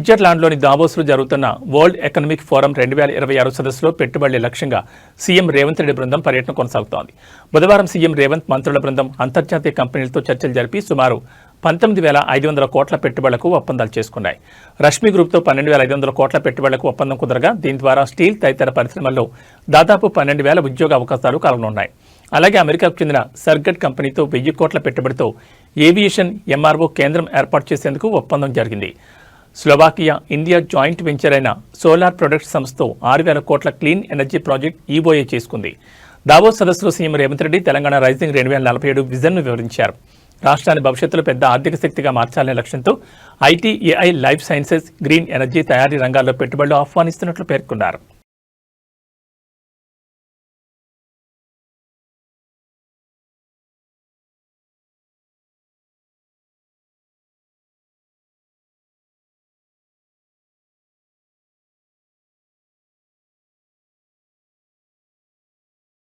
స్విట్జర్లాండ్లోని దావోస్లో జరుగుతున్న world economic forum 2026 సదస్సులో పెట్టుబడుల లక్ష్యంగా సీఎం రేవంత్ రెడ్డి బృందం పర్యటన కొనసాగుతోంది. బుధవారం సీఎం రేవంత్ మంత్రుల బృందం అంతర్జాతీయ కంపెనీలతో చర్చలు జరిపి సుమారు 19,500 కోట్ల పెట్టుబడులకు ఒప్పందాలు చేసుకున్నాయి. రష్మి గ్రూప్తో 12,500 కోట్ల పెట్టుబడులకు ఒప్పందం కుదరగా దీని ద్వారా స్టీల్ తదితర పరిశ్రమల్లో దాదాపు 12,000 ఉద్యోగ అవకాశాలు కలగనున్నాయి. అలాగే అమెరికాకు చెందిన సర్గట్ కంపెనీతో 1,000 కోట్ల పెట్టుబడితో ఏవియేషన్ ఎంఆర్ఓ కేంద్రం ఏర్పాటు చేసేందుకు ఒప్పందం జరిగింది. స్లోవాకియా ఇండియా జాయింట్ వెంచర్ అయిన సోలార్ ప్రొడక్ట్స్ సంస్థతో 6,000 కోట్ల క్లీన్ ఎనర్జీ ప్రాజెక్ట్ ఈఓఏ చేసుకుంది. దావోస్ సదస్సులో సీఎం రేవంత్ రెడ్డి తెలంగాణ రైజింగ్ 2047 విజన్ను వివరించారు. రాష్ట్రాన్ని భవిష్యత్తులో పెద్ద ఆర్థిక శక్తిగా మార్చాలనే లక్ష్యంతో IT, AI, life sciences, green energy తయారీ రంగాల్లో పెట్టుబడులు ఆహ్వానిస్తున్నట్లు పేర్కొన్నారు.